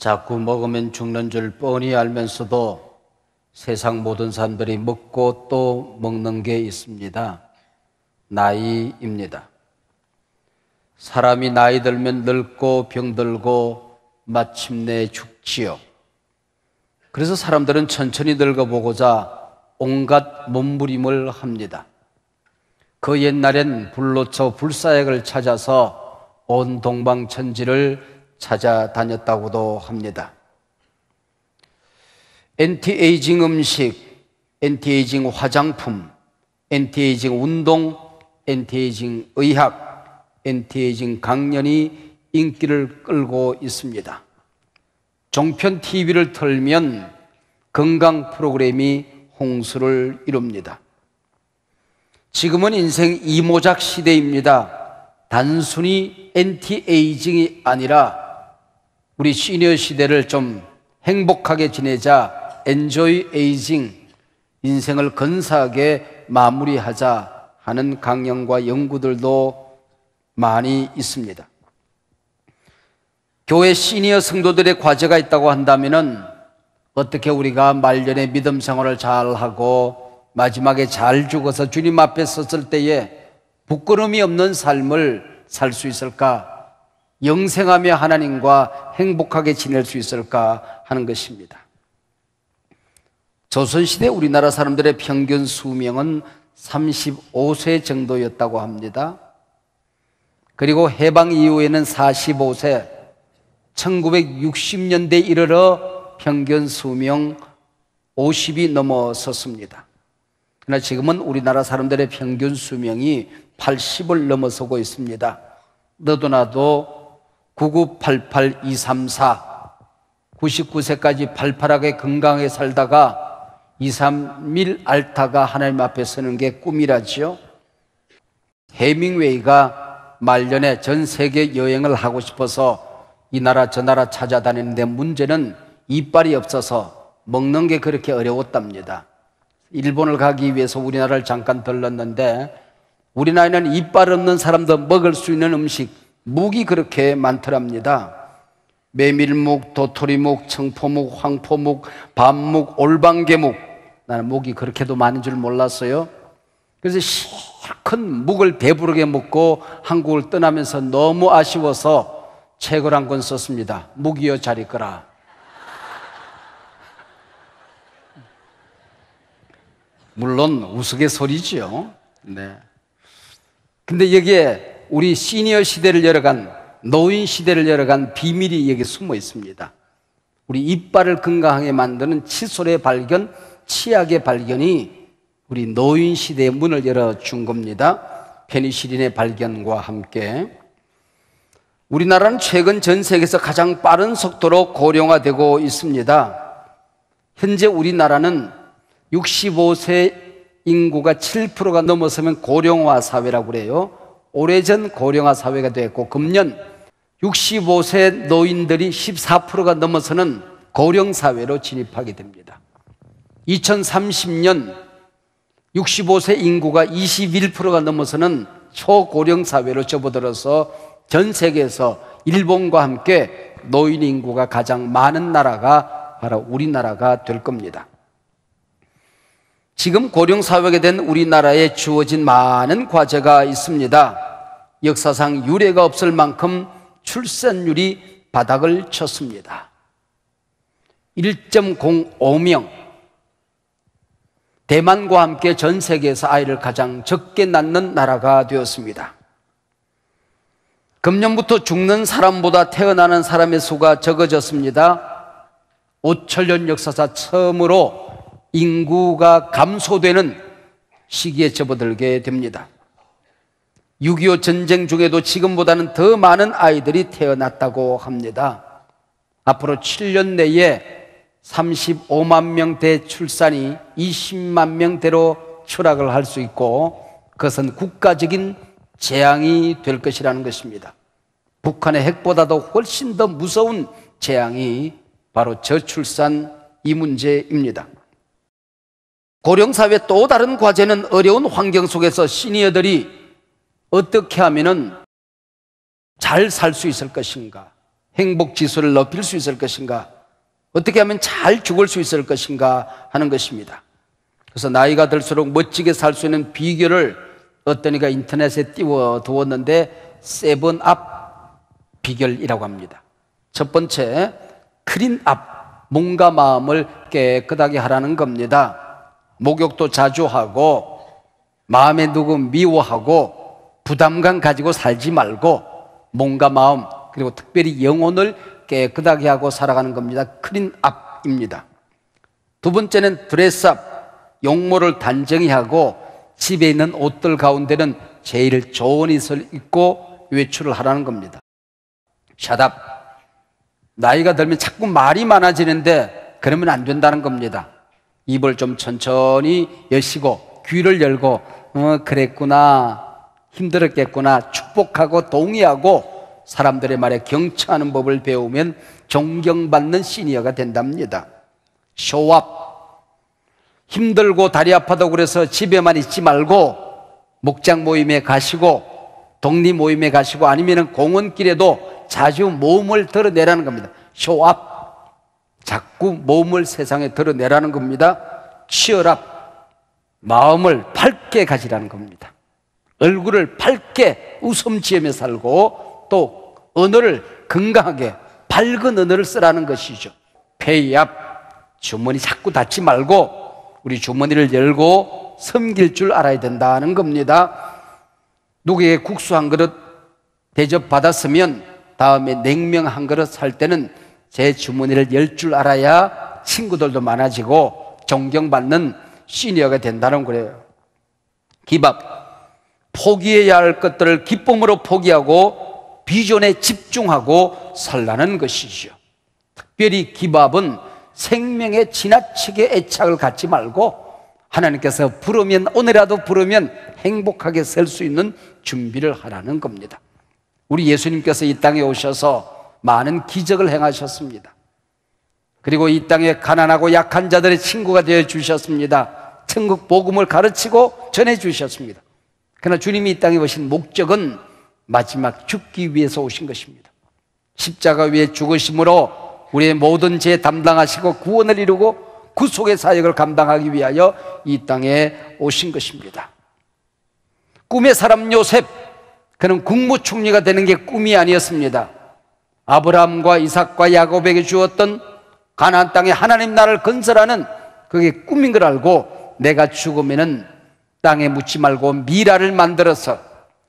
자꾸 먹으면 죽는 줄 뻔히 알면서도 세상 모든 사람들이 먹고 또 먹는 게 있습니다. 나이입니다. 사람이 나이 들면 늙고 병들고 마침내 죽지요. 그래서 사람들은 천천히 늙어보고자 온갖 몸부림을 합니다. 그 옛날엔 불로초 불사약을 찾아서 온 동방천지를 찾아다녔다고도 합니다. 엔티에이징 음식, 엔티에이징 화장품, 엔티에이징 운동, 엔티에이징 의학, 엔티에이징 강연이 인기를 끌고 있습니다. 종편 TV를 틀면 건강 프로그램이 홍수를 이룹니다. 지금은 인생 이모작 시대입니다. 단순히 엔티에이징이 아니라 우리 시니어 시대를 좀 행복하게 지내자, 엔조이 에이징, 인생을 근사하게 마무리하자 하는 강연과 연구들도 많이 있습니다. 교회 시니어 성도들의 과제가 있다고 한다면 어떻게 우리가 말년에 믿음 생활을 잘하고 마지막에 잘 죽어서 주님 앞에 섰을 때에 부끄러움이 없는 삶을 살 수 있을까? 영생하며 하나님과 행복하게 지낼 수 있을까 하는 것입니다. 조선시대 우리나라 사람들의 평균 수명은 35세 정도였다고 합니다. 그리고 해방 이후에는 45세, 1960년대에 이르러 평균 수명 50이 넘어섰습니다. 그러나 지금은 우리나라 사람들의 평균 수명이 80을 넘어서고 있습니다. 너도 나도 9988234 99세까지 팔팔하게 건강하게 살다가 2, 3일 앓다가 하나님 앞에 서는 게 꿈이라지요. 해밍웨이가 말년에 전 세계 여행을 하고 싶어서 이 나라 저 나라 찾아다니는데 문제는 이빨이 없어서 먹는 게 그렇게 어려웠답니다. 일본을 가기 위해서 우리나라를 잠깐 들렀는데 우리 나라에는 이빨 없는 사람도 먹을 수 있는 음식 묵이 그렇게 많더랍니다. 메밀묵, 도토리묵, 청포묵, 황포묵, 밤묵, 올방개묵. 나는 묵이 그렇게도 많은 줄 몰랐어요. 그래서 실컷 묵을 배부르게 먹고 한국을 떠나면서 너무 아쉬워서 책을 한 권 썼습니다. 묵이여 잘 있거라. 물론 우스갯소리지요. 네. 근데 여기에 우리 시니어 시대를 열어간, 노인 시대를 열어간 비밀이 여기 숨어 있습니다. 우리 이빨을 건강하게 만드는 칫솔의 발견, 치약의 발견이 우리 노인 시대의 문을 열어준 겁니다. 페니실린의 발견과 함께. 우리나라는 최근 전 세계에서 가장 빠른 속도로 고령화되고 있습니다. 현재 우리나라는 65세 인구가 7%가 넘어서면 고령화 사회라고 그래요. 오래전 고령화 사회가 됐고 금년 65세 노인들이 14%가 넘어서는 고령 사회로 진입하게 됩니다. 2030년 65세 인구가 21%가 넘어서는 초고령 사회로 접어들어서 전 세계에서 일본과 함께 노인 인구가 가장 많은 나라가 바로 우리나라가 될 겁니다. 지금 고령 사회가 된 우리나라에 주어진 많은 과제가 있습니다. 역사상 유례가 없을 만큼 출산율이 바닥을 쳤습니다. 1.05명. 대만과 함께 전 세계에서 아이를 가장 적게 낳는 나라가 되었습니다. 금년부터 죽는 사람보다 태어나는 사람의 수가 적어졌습니다. 5천년 역사상 처음으로 인구가 감소되는 시기에 접어들게 됩니다. 6.25 전쟁 중에도 지금보다는 더 많은 아이들이 태어났다고 합니다. 앞으로 7년 내에 35만 명대 출산이 20만 명대로 추락을 할 수 있고 그것은 국가적인 재앙이 될 것이라는 것입니다. 북한의 핵보다도 훨씬 더 무서운 재앙이 바로 저출산 이 문제입니다. 고령사회 또 다른 과제는 어려운 환경 속에서 시니어들이 어떻게 하면 잘 살 수 있을 것인가. 행복 지수를 높일 수 있을 것인가? 어떻게 하면 잘 죽을 수 있을 것인가 하는 것입니다. 그래서 나이가 들수록 멋지게 살 수 있는 비결을 어떤 이가 인터넷에 띄워두었는데 7업 비결이라고 합니다. 첫 번째, 클린업, 몸과 마음을 깨끗하게 하라는 겁니다. 목욕도 자주 하고 마음에 누구 미워하고 부담감 가지고 살지 말고 몸과 마음 그리고 특별히 영혼을 깨끗하게 하고 살아가는 겁니다. 클린업입니다. 두 번째는 드레스업, 용모를 단정히 하고 집에 있는 옷들 가운데는 제일 좋은 옷을 입고 외출을 하라는 겁니다. 샷업, 나이가 들면 자꾸 말이 많아지는데 그러면 안 된다는 겁니다. 입을 좀 천천히 여시고 귀를 열고 그랬구나, 힘들었겠구나, 축복하고 동의하고 사람들의 말에 경청하는 법을 배우면 존경받는 시니어가 된답니다. 쇼업, 힘들고 다리 아파도 그래서 집에만 있지 말고 목장 모임에 가시고 독립 모임에 가시고 아니면 공원길에도 자주 몸을 드러내라는 겁니다. 쇼업, 자꾸 몸을 세상에 드러내라는 겁니다. 치열업, 마음을 밝게 가지라는 겁니다. 얼굴을 밝게 웃음 지으며 살고 또 언어를 건강하게 밝은 언어를 쓰라는 것이죠. 페이업, 주머니 자꾸 닫지 말고 우리 주머니를 열고 섬길 줄 알아야 된다는 겁니다. 누구에게 국수 한 그릇 대접받았으면 다음에 냉면 한 그릇 살 때는 제 주머니를 열 줄 알아야 친구들도 많아지고 존경받는 시니어가 된다는 거예요. 기밥, 포기해야 할 것들을 기쁨으로 포기하고 비전에 집중하고 살라는 것이죠. 특별히 기밥은 생명에 지나치게 애착을 갖지 말고 하나님께서 부르면 오늘이라도 부르면 행복하게 살 수 있는 준비를 하라는 겁니다. 우리 예수님께서 이 땅에 오셔서 많은 기적을 행하셨습니다. 그리고 이 땅에 가난하고 약한 자들의 친구가 되어 주셨습니다. 천국 복음을 가르치고 전해 주셨습니다. 그러나 주님이 이 땅에 오신 목적은 마지막 죽기 위해서 오신 것입니다. 십자가 위에 죽으심으로 우리의 모든 죄 담당하시고 구원을 이루고 구속의 사역을 감당하기 위하여 이 땅에 오신 것입니다. 꿈의 사람 요셉, 그는 국무총리가 되는 게 꿈이 아니었습니다. 아브라함과 이삭과 야곱에게 주었던 가나안 땅에 하나님 나라를 건설하는 그게 꿈인 걸 알고 내가 죽으면은 땅에 묻지 말고 미라를 만들어서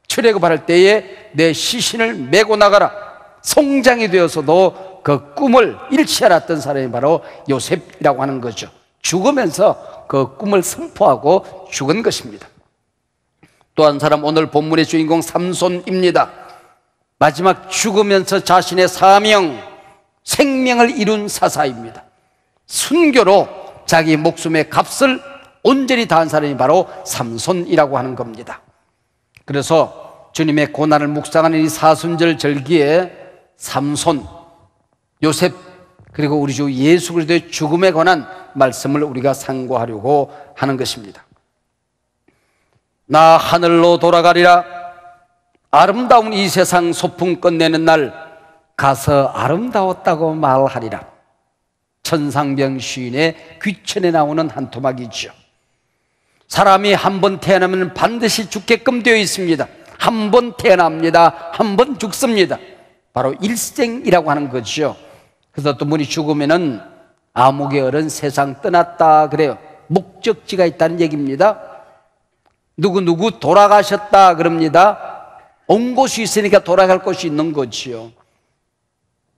출애굽할 때에 내 시신을 메고 나가라, 송장이 되어서도 그 꿈을 잃지 않았던 사람이 바로 요셉이라고 하는 거죠. 죽으면서 그 꿈을 선포하고 죽은 것입니다. 또 한 사람, 오늘 본문의 주인공 삼손입니다. 마지막 죽으면서 자신의 사명, 생명을 이룬 사사입니다. 순교로 자기 목숨의 값을 온전히 다한 사람이 바로 삼손이라고 하는 겁니다. 그래서 주님의 고난을 묵상하는 이 사순절 절기에 삼손, 요셉, 그리고 우리 주 예수 그리스도의 죽음에 관한 말씀을 우리가 상고하려고 하는 것입니다. 나 하늘로 돌아가리라. 아름다운 이 세상 소풍 끝내는 날 가서 아름다웠다고 말하리라. 천상병 시인의 귀천에 나오는 한 토막이죠. 사람이 한 번 태어나면 반드시 죽게끔 되어 있습니다. 한 번 태어납니다. 한 번 죽습니다. 바로 일생이라고 하는 거죠. 그래서 또 분이 죽으면은 암흑의 어른 세상 떠났다 그래요. 목적지가 있다는 얘기입니다. 누구 돌아가셨다 그럽니다. 온 곳이 있으니까 돌아갈 곳이 있는 거지요.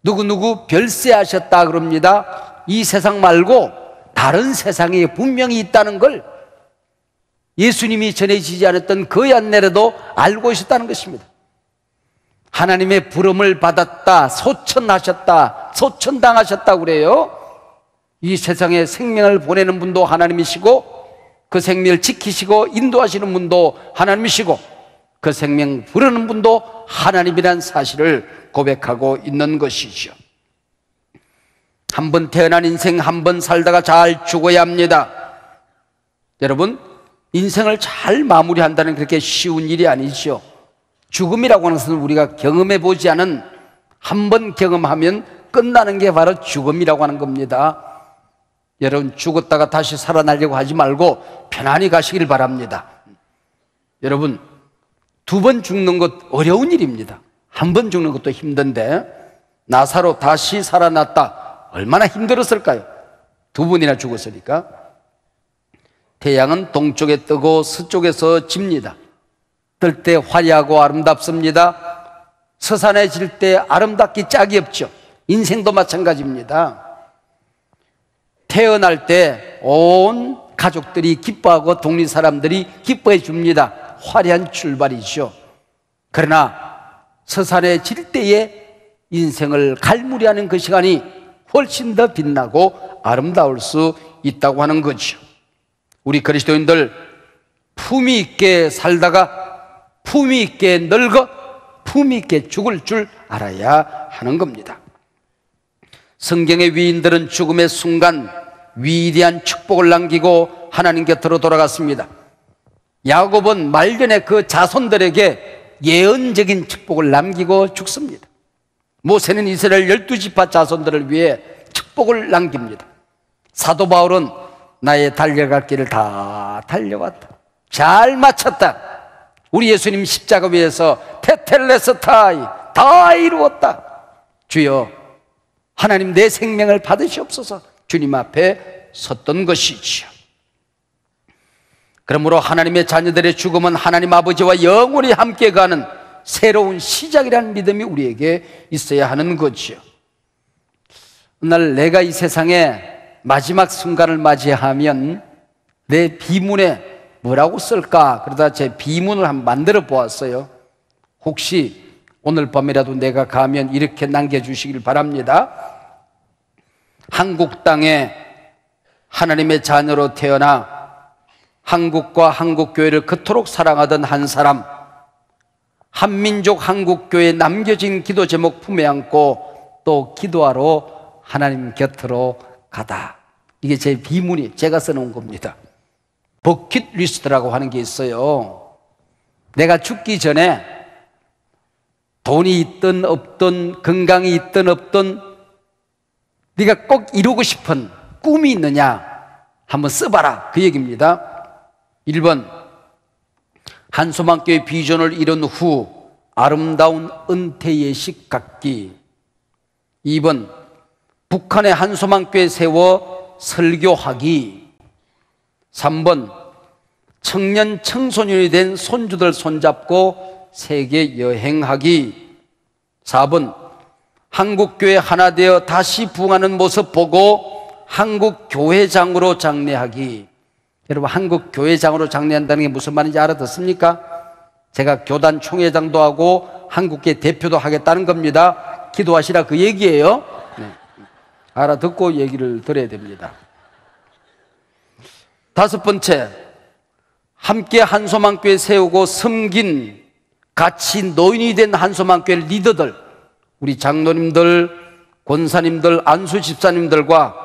누구 별세하셨다 그럽니다. 이 세상 말고 다른 세상에 분명히 있다는 걸 예수님이 전해지지 않았던 그 옛날에도 알고 있었다는 것입니다. 하나님의 부름을 받았다, 소천하셨다, 소천당하셨다 그래요. 이 세상에 생명을 보내는 분도 하나님이시고 그 생명을 지키시고 인도하시는 분도 하나님이시고 그 생명 부르는 분도 하나님이라는 사실을 고백하고 있는 것이죠. 한 번 태어난 인생 한 번 살다가 잘 죽어야 합니다. 여러분, 인생을 잘 마무리한다는 그렇게 쉬운 일이 아니죠. 죽음이라고 하는 것은 우리가 경험해 보지 않은 한 번 경험하면 끝나는 게 바로 죽음이라고 하는 겁니다. 여러분, 죽었다가 다시 살아나려고 하지 말고 편안히 가시길 바랍니다. 여러분, 2번 죽는 것 어려운 일입니다. 한 번 죽는 것도 힘든데 나사로 다시 살아났다. 얼마나 힘들었을까요? 2번이나 죽었으니까. 태양은 동쪽에 뜨고 서쪽에서 집니다. 뜰 때 화려하고 아름답습니다. 서산에 질 때 아름답기 짝이 없죠. 인생도 마찬가지입니다. 태어날 때 온 가족들이 기뻐하고 동리 사람들이 기뻐해 줍니다. 화려한 출발이죠. 그러나 서산에 질 때의 인생을 갈무리하는 그 시간이 훨씬 더 빛나고 아름다울 수 있다고 하는 거죠. 우리 그리스도인들 품위 있게 살다가 품위 있게 늙어 품위 있게 죽을 줄 알아야 하는 겁니다. 성경의 위인들은 죽음의 순간 위대한 축복을 남기고 하나님 곁으로 돌아갔습니다. 야곱은 말년에 그 자손들에게 예언적인 축복을 남기고 죽습니다. 모세는 이스라엘 12지파 자손들을 위해 축복을 남깁니다. 사도 바울은 나의 달려갈 길을 다 달려왔다, 잘 마쳤다, 우리 예수님 십자가 위에서 테텔레스타이 다 이루었다, 주여 하나님 내 생명을 받으시옵소서 주님 앞에 섰던 것이지요. 그러므로 하나님의 자녀들의 죽음은 하나님 아버지와 영원히 함께 가는 새로운 시작이라는 믿음이 우리에게 있어야 하는 거지요. 오늘 내가 이 세상에 마지막 순간을 맞이하면 내 비문에 뭐라고 쓸까? 그러다 제 비문을 한번 만들어 보았어요. 혹시 오늘 밤이라도 내가 가면 이렇게 남겨주시길 바랍니다. 한국 땅에 하나님의 자녀로 태어나 한국과 한국교회를 그토록 사랑하던 한 사람, 한민족 한국교회에 남겨진 기도 제목 품에 안고 또 기도하러 하나님 곁으로 가다. 이게 제 비문이 제가 써놓은 겁니다. 버킷리스트라고 하는 게 있어요. 내가 죽기 전에 돈이 있든 없든 건강이 있든 없든 네가 꼭 이루고 싶은 꿈이 있느냐 한번 써봐라, 그 얘기입니다. 1번, 한소망교회 비전을 이룬 후 아름다운 은퇴 예식 갖기. 2번, 북한의 한소망교회 세워 설교하기. 3번, 청년 청소년이 된 손주들 손잡고 세계 여행하기. 4번, 한국교회 하나 되어 다시 부흥하는 모습 보고 한국교회장으로 장례하기. 여러분, 한국교회장으로 장례한다는 게 무슨 말인지 알아듣습니까? 제가 교단 총회장도 하고 한국교회 대표도 하겠다는 겁니다. 기도하시라 그 얘기예요. 네. 알아듣고 얘기를 들어야 됩니다. 5번째, 함께 한소망교회 세우고 섬긴 같이 노인이 된 한소망교회 리더들, 우리 장로님들, 권사님들, 안수 집사님들과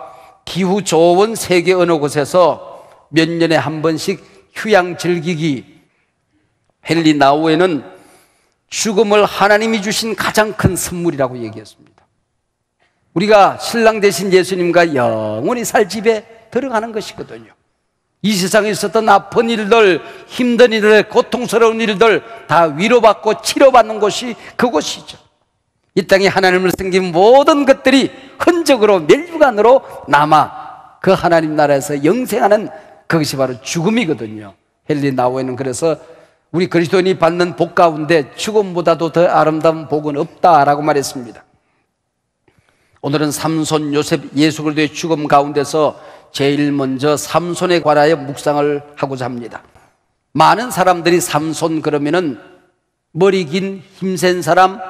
기후 좋은 세계 어느 곳에서 몇 년에 한 번씩 휴양 즐기기. 헨리 나우에는 죽음을 하나님이 주신 가장 큰 선물이라고 얘기했습니다. 우리가 신랑 되신 예수님과 영원히 살 집에 들어가는 것이거든요. 이 세상에 있었던 아픈 일들, 힘든 일들, 고통스러운 일들 다 위로받고 치료받는 곳이 그곳이죠. 이 땅에 하나님을 섬긴 모든 것들이 흔적으로 멸류관으로 남아 그 하나님 나라에서 영생하는 그것이 바로 죽음이거든요. 헨리 나우에는 그래서 우리 그리스도인이 받는 복 가운데 죽음보다도 더 아름다운 복은 없다라고 말했습니다. 오늘은 삼손, 요셉, 예수 그리스도의 죽음 가운데서 제일 먼저 삼손에 관하여 묵상을 하고자 합니다. 많은 사람들이 삼손 그러면은 머리 긴 힘센 사람,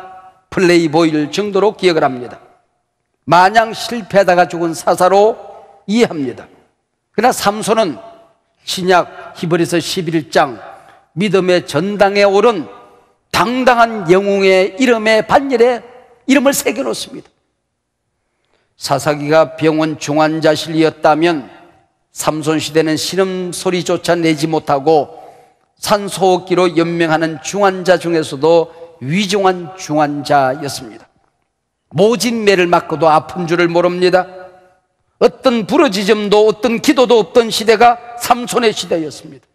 플레이보이일 정도로 기억을 합니다. 마냥 실패하다가 죽은 사사로 이해합니다. 그러나 삼손은 신약 히브리서 11장 믿음의 전당에 오른 당당한 영웅의 이름의 반열에 이름을 새겨놓습니다. 사사기가 병원 중환자실이었다면 삼손 시대는 신음소리조차 내지 못하고 산소호흡기로 연명하는 중환자 중에서도 위중한 중환자였습니다. 모진 매를 맞고도 아픈 줄을 모릅니다. 어떤 부르짖음도 어떤 기도도 없던 시대가 삼손의 시대였습니다.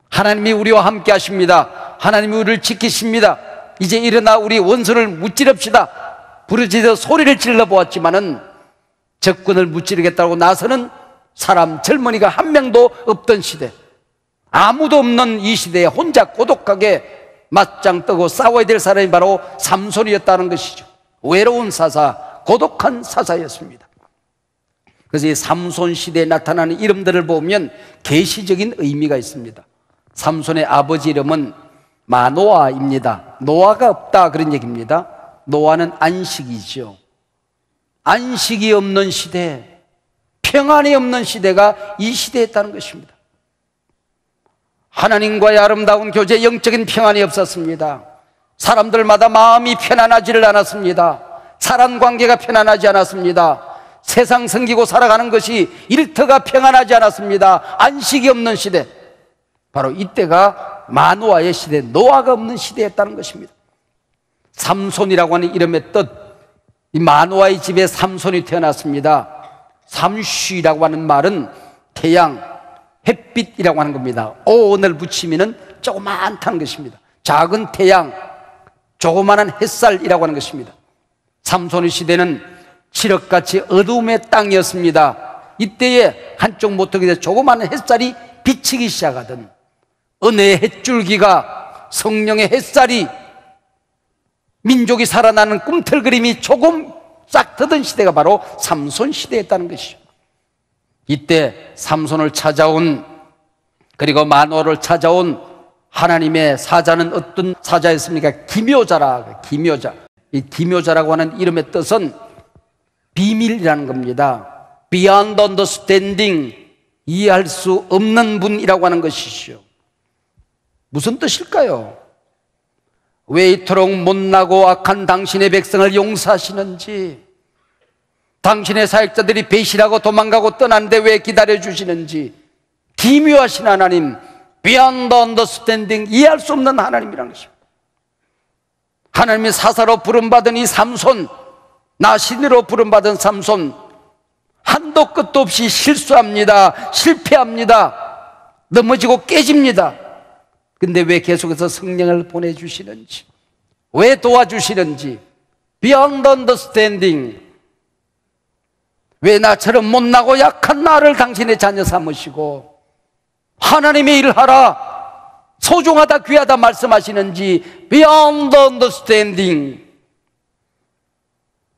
하나님이 우리와 함께 하십니다. 하나님이 우리를 지키십니다. 이제 일어나 우리 원수를 무찌릅시다. 부르짖어 소리를 질러 보았지만은 적군을 무찌르겠다고 나서는 사람 젊은이가 한 명도 없던 시대, 아무도 없는 이 시대에 혼자 고독하게 맞짱 뜨고 싸워야 될 사람이 바로 삼손이었다는 것이죠. 외로운 사사, 고독한 사사였습니다. 그래서 이 삼손 시대에 나타나는 이름들을 보면 계시적인 의미가 있습니다. 삼손의 아버지 이름은 마노아입니다. 노아가 없다 그런 얘기입니다. 노아는 안식이죠. 안식이 없는 시대, 평안이 없는 시대가 이 시대였다는 것입니다. 하나님과의 아름다운 교제, 영적인 평안이 없었습니다. 사람들마다 마음이 편안하지를 않았습니다. 사람 관계가 편안하지 않았습니다. 세상 섬기고 살아가는 것이 일터가 평안하지 않았습니다. 안식이 없는 시대, 바로 이때가 마노아의 시대, 노아가 없는 시대였다는 것입니다. 삼손이라고 하는 이름의 뜻, 이 마노아의 집에 삼손이 태어났습니다. 삼쉬라고 하는 말은 태양, 햇빛이라고 하는 겁니다. 오늘 붙이면 조그만한 것입니다. 작은 태양, 조그마한 햇살이라고 하는 것입니다. 삼손의 시대는 칠흑같이 어두움의 땅이었습니다. 이때에 한쪽 모퉁이에 조그마한 햇살이 비치기 시작하던, 은혜의 햇줄기가, 성령의 햇살이, 민족이 살아나는 꿈틀그림이 조금 싹 트던 시대가 바로 삼손 시대였다는 것이죠. 이때 삼손을 찾아온, 그리고 마노아를 찾아온 하나님의 사자는 어떤 사자였습니까? 기묘자라. 기묘자. 이 기묘자라고 하는 이름의 뜻은 비밀이라는 겁니다. Beyond understanding, 이해할 수 없는 분이라고 하는 것이죠. 무슨 뜻일까요? 왜 이토록 못나고 악한 당신의 백성을 용서하시는지, 당신의 사역자들이 배신하고 도망가고 떠나는데 왜 기다려주시는지, 기묘하신 하나님, Beyond understanding, 이해할 수 없는 하나님이라는 것입니다. 하나님의 사사로 부름받은 이 삼손, 나신으로 부름받은 삼손, 한도 끝도 없이 실수합니다. 실패합니다. 넘어지고 깨집니다. 근데 왜 계속해서 성령을 보내주시는지, 왜 도와주시는지, Beyond understanding, 왜 나처럼 못나고 약한 나를 당신의 자녀 삼으시고 하나님의 일을 하라, 소중하다 귀하다 말씀하시는지, Beyond understanding,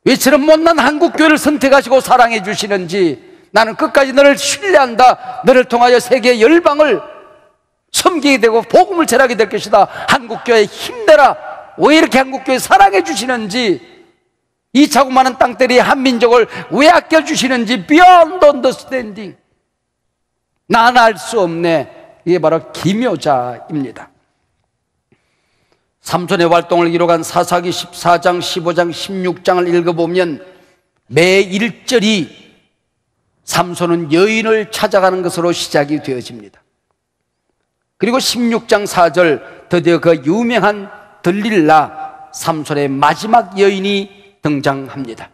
왜 저런 못난 한국교회를 선택하시고 사랑해 주시는지, 나는 끝까지 너를 신뢰한다, 너를 통하여 세계 열방을 섬기게 되고 복음을 전하게 될 것이다, 한국교회 힘내라, 왜 이렇게 한국교회 사랑해 주시는지, 이 자그마한 땅들이 한민족을 왜 아껴주시는지, Beyond understanding, 난 알 수 없네. 이게 바로 기묘자입니다. 삼손의 활동을 기록한 사사기 14장, 15장, 16장을 읽어보면 매 1절이 삼손은 여인을 찾아가는 것으로 시작이 되어집니다. 그리고 16장 4절, 드디어 그 유명한 들릴라, 삼손의 마지막 여인이 등장합니다.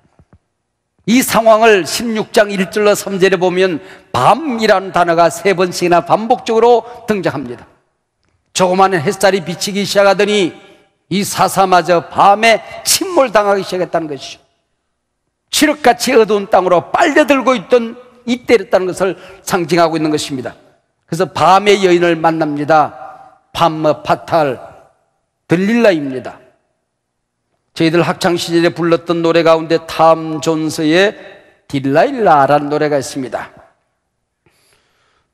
이 상황을 16장 1절로 3절에 보면 밤이라는 단어가 3번씩이나 반복적으로 등장합니다. 조그마한 햇살이 비치기 시작하더니 이 사사마저 밤에 침몰당하기 시작했다는 것이죠. 칠흑같이 어두운 땅으로 빨려들고 있던 이때였다는 것을 상징하고 있는 것입니다. 그래서 밤의 여인을 만납니다. 밤머 파탈 들릴라입니다. 저희들 학창시절에 불렀던 노래 가운데 탐 존스의 딜라일라라는 노래가 있습니다.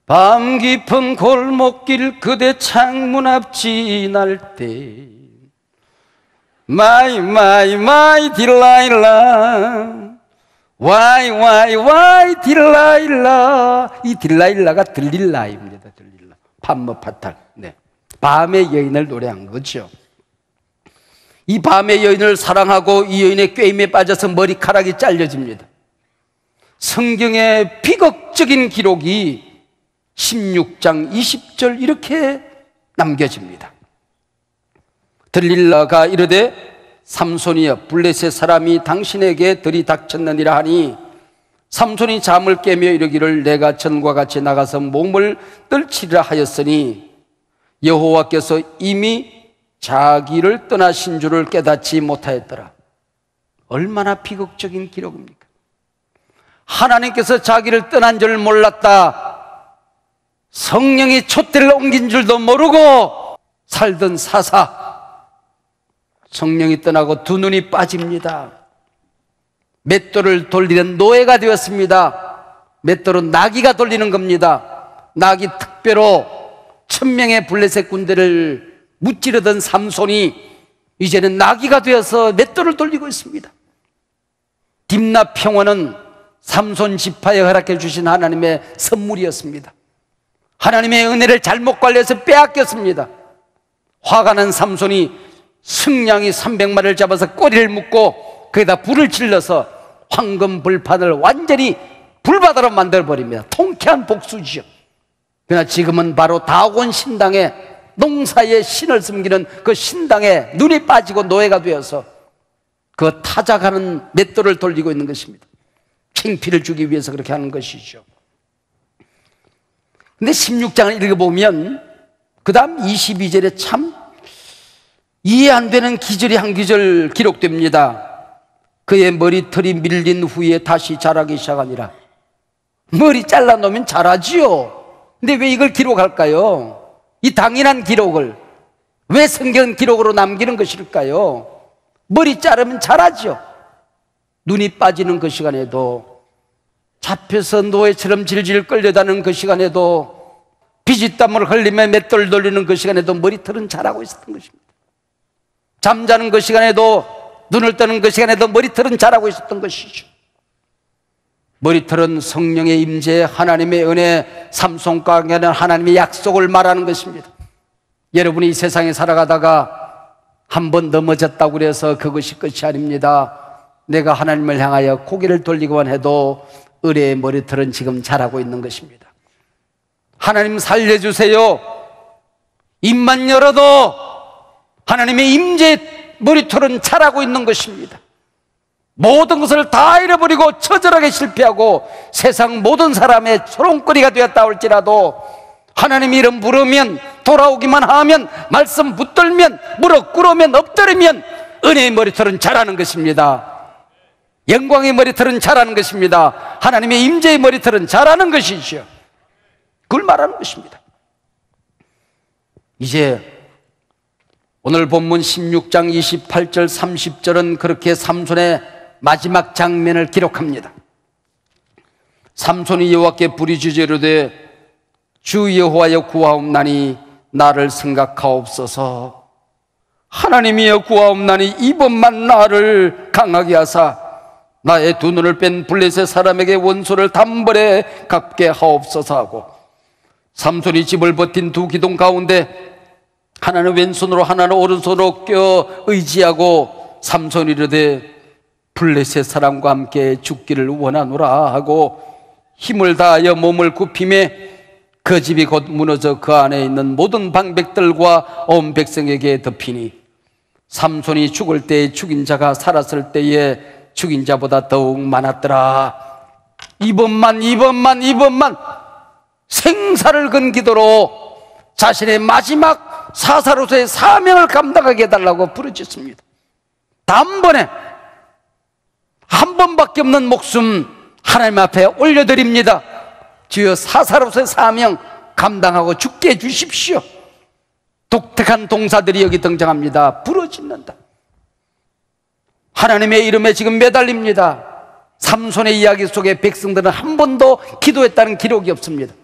밤 깊은 골목길 그대 창문 앞 지날 때 My my my 딜라일라 why 딜라일라, 이 딜라일라가 들릴라입니다. 들릴라, 밤머 파탈. 네, 밤의 여인을 노래한 거죠. 이 밤의 여인을 사랑하고 이 여인의 꾀임에 빠져서 머리카락이 잘려집니다. 성경의 비극적인 기록이 16장 20절 이렇게 남겨집니다. 들릴라가 이르되 삼손이여, 블레셋 사람이 당신에게 들이닥쳤느니라 하니, 삼손이 잠을 깨며 이르기를 내가 전과 같이 나가서 몸을 떨치리라 하였으니 여호와께서 이미 자기를 떠나신 줄을 깨닫지 못하였더라. 얼마나 비극적인 기록입니까? 하나님께서 자기를 떠난 줄 몰랐다. 성령이 촛대를 옮긴 줄도 모르고 살던 사사, 성령이 떠나고 두 눈이 빠집니다. 맷돌을 돌리는 노예가 되었습니다. 맷돌은 나귀가 돌리는 겁니다. 나귀 특배로 1000명의 블레셋 군대를 무찌르던 삼손이 이제는 나귀가 되어서 맷돌을 돌리고 있습니다. 딥나 평원은 삼손 지파에 허락해 주신 하나님의 선물이었습니다. 하나님의 은혜를 잘못 관리해서 빼앗겼습니다. 화가 난 삼손이 승냥이 300마리를 잡아서 꼬리를 묶고 거기다 불을 질러서 황금 불판을 완전히 불바다로 만들어버립니다. 통쾌한 복수지요. 그러나 지금은 바로 다곤 신당에, 농사의 신을 섬기는 그 신당에 눈이 빠지고 노예가 되어서 그 타작하는 맷돌을 돌리고 있는 것입니다. 창피를 주기 위해서 그렇게 하는 것이죠. 근데 16장을 읽어보면 그 다음 22절에 참 이해 안 되는 기절이 한 기절 기록됩니다. 그의 머리털이 밀린 후에 다시 자라기 시작하니라. 머리 잘라놓으면 자라지요. 근데 왜 이걸 기록할까요? 이 당연한 기록을 왜 성경 기록으로 남기는 것일까요? 머리 자르면 자라지요. 눈이 빠지는 그 시간에도, 잡혀서 노예처럼 질질 끌려다니는 그 시간에도, 피지땀을 흘리며 맷돌 돌리는 그 시간에도 머리털은 자라고 있었던 것입니다. 잠자는 그 시간에도, 눈을 뜨는 그 시간에도 머리털은 자라고 있었던 것이죠. 머리털은 성령의 임재, 하나님의 은혜, 삼손과 하는 하나님의 약속을 말하는 것입니다. 여러분이 이 세상에 살아가다가 한 번 넘어졌다고 그래서 그것이 끝이 아닙니다. 내가 하나님을 향하여 고개를 돌리고만 해도 의뢰의 머리털은 지금 자라고 있는 것입니다. 하나님 살려주세요. 입만 열어도 하나님의 임재 머리털은 자라고 있는 것입니다. 모든 것을 다 잃어버리고 처절하게 실패하고 세상 모든 사람의 조롱거리가 되었다 할지라도 하나님 이름 부르면, 돌아오기만 하면, 말씀 붙들면, 무릎 꿇으면, 엎드리면 은혜의 머리털은 자라는 것입니다. 영광의 머리털은 자라는 것입니다. 하나님의 임재의 머리털은 자라는 것이죠. 그걸 말하는 것입니다. 이제 오늘 본문 16장 28절 30절은 그렇게 삼손의 마지막 장면을 기록합니다. 삼손이 여호와께 부르짖어 이르되 주 여호와여 구하옵나니 나를 생각하옵소서. 하나님이여 구하옵나니 이번만 나를 강하게 하사 나의 두 눈을 뺀 블레셋 사람에게 원수를 단번에 갚게 하옵소서 하고, 삼손이 집을 버틴 두 기둥 가운데 하나는 왼손으로 하나는 오른손으로 껴 의지하고 삼손이 이르되 블레셋 사람과 함께 죽기를 원하노라 하고 힘을 다하여 몸을 굽히매 그 집이 곧 무너져 그 안에 있는 모든 방백들과 온 백성에게 덮이니 삼손이 죽을 때에 죽인 자가 살았을 때에 죽인 자보다 더욱 많았더라. 이번만 생사를 건 기도로 자신의 마지막 사사로서의 사명을 감당하게 해달라고 부르짖습니다. 단번에 한 번밖에 없는 목숨 하나님 앞에 올려드립니다. 주여 사사로서의 사명 감당하고 죽게 해주십시오. 독특한 동사들이 여기 등장합니다. 부르짖는다. 하나님의 이름에 지금 매달립니다. 삼손의 이야기 속에 백성들은 한 번도 기도했다는 기록이 없습니다.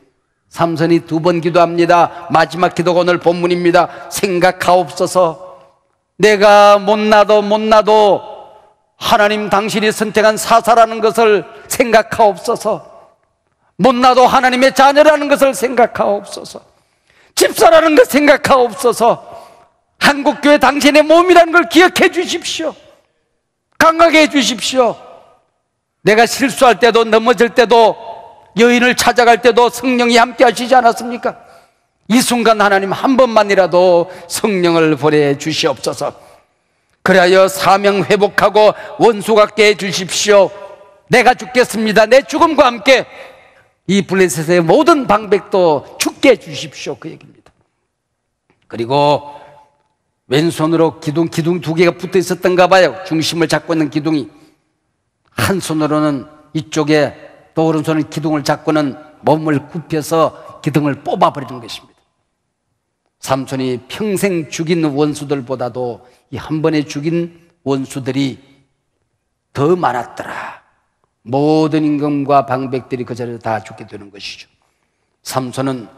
삼손이 두 번 기도합니다. 마지막 기도가 오늘 본문입니다. 생각하옵소서. 내가 못나도 하나님 당신이 선택한 사사라는 것을 생각하옵소서. 못나도 하나님의 자녀라는 것을 생각하옵소서. 집사라는 것 생각하옵소서. 한국교회 당신의 몸이라는 걸 기억해 주십시오. 강하게 해 주십시오. 내가 실수할 때도, 넘어질 때도, 여인을 찾아갈 때도 성령이 함께 하시지 않았습니까? 이 순간 하나님 한 번만이라도 성령을 보내 주시옵소서. 그리하여 사명 회복하고 원수 같게 해주십시오. 내가 죽겠습니다. 내 죽음과 함께 이 블레셋의 모든 방백도 죽게 해주십시오. 그 얘기입니다. 그리고 왼손으로 기둥 두 개가 붙어 있었던가 봐요. 중심을 잡고 있는 기둥이. 한 손으로는 이쪽에, 또 오른손은 기둥을 잡고는 몸을 굽혀서 기둥을 뽑아버리는 것입니다. 삼손이 평생 죽인 원수들보다도 이 한 번에 죽인 원수들이 더 많았더라. 모든 임금과 방백들이 그 자리에 다 죽게 되는 것이죠. 삼손은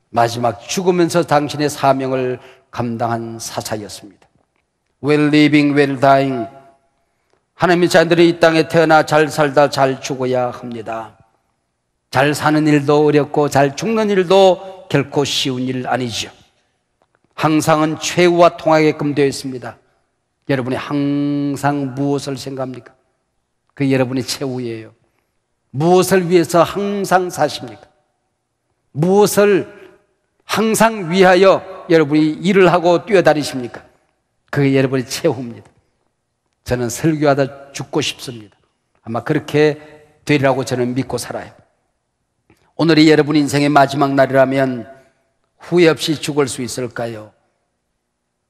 마지막 죽으면서 당신의 사명을 감당한 사사였습니다. Well living, well dying. 하나님의 자녀들이 이 땅에 태어나 잘 살다 잘 죽어야 합니다. 잘 사는 일도 어렵고 잘 죽는 일도 결코 쉬운 일 아니죠. 항상은 최후와 통하게끔 되어 있습니다. 여러분이 항상 무엇을 생각합니까? 그게 여러분의 최후예요. 무엇을 위해서 항상 사십니까? 무엇을 항상 위하여 여러분이 일을 하고 뛰어다니십니까? 그게 여러분의 최후입니다. 저는 설교하다 죽고 싶습니다. 아마 그렇게 되리라고 저는 믿고 살아요. 오늘이 여러분 인생의 마지막 날이라면 후회 없이 죽을 수 있을까요?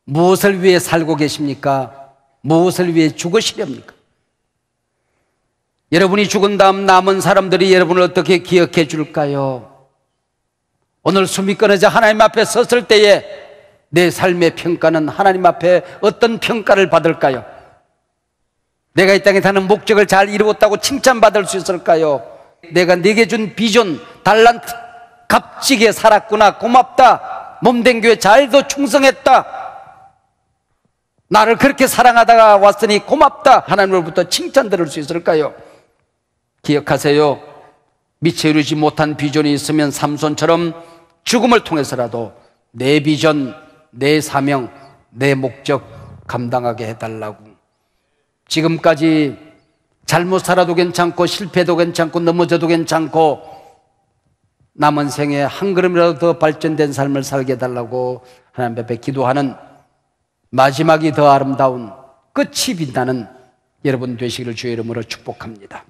무엇을 위해 살고 계십니까? 무엇을 위해 죽으시렵니까? 여러분이 죽은 다음 남은 사람들이 여러분을 어떻게 기억해 줄까요? 오늘 숨이 끊어져 하나님 앞에 섰을 때에 내 삶의 평가는 하나님 앞에 어떤 평가를 받을까요? 내가 이 땅에 사는 목적을 잘 이루었다고 칭찬받을 수 있을까요? 내가 네게 준 비전, 달란트, 값지게 살았구나, 고맙다, 몸된 교회 잘도 충성했다, 나를 그렇게 사랑하다가 왔으니 고맙다, 하나님으로부터 칭찬 들을 수 있을까요? 기억하세요. 미처 이루지 못한 비전이 있으면 삼손처럼 죽음을 통해서라도 내 비전, 내 사명, 내 목적 감당하게 해달라고. 지금까지 잘못 살아도 괜찮고 실패도 괜찮고 넘어져도 괜찮고 남은 생에 한 걸음이라도 더 발전된 삶을 살게 해달라고 하나님 앞에 기도하는, 마지막이 더 아름다운, 끝이 빛나는 여러분 되시기를 주의 이름으로 축복합니다.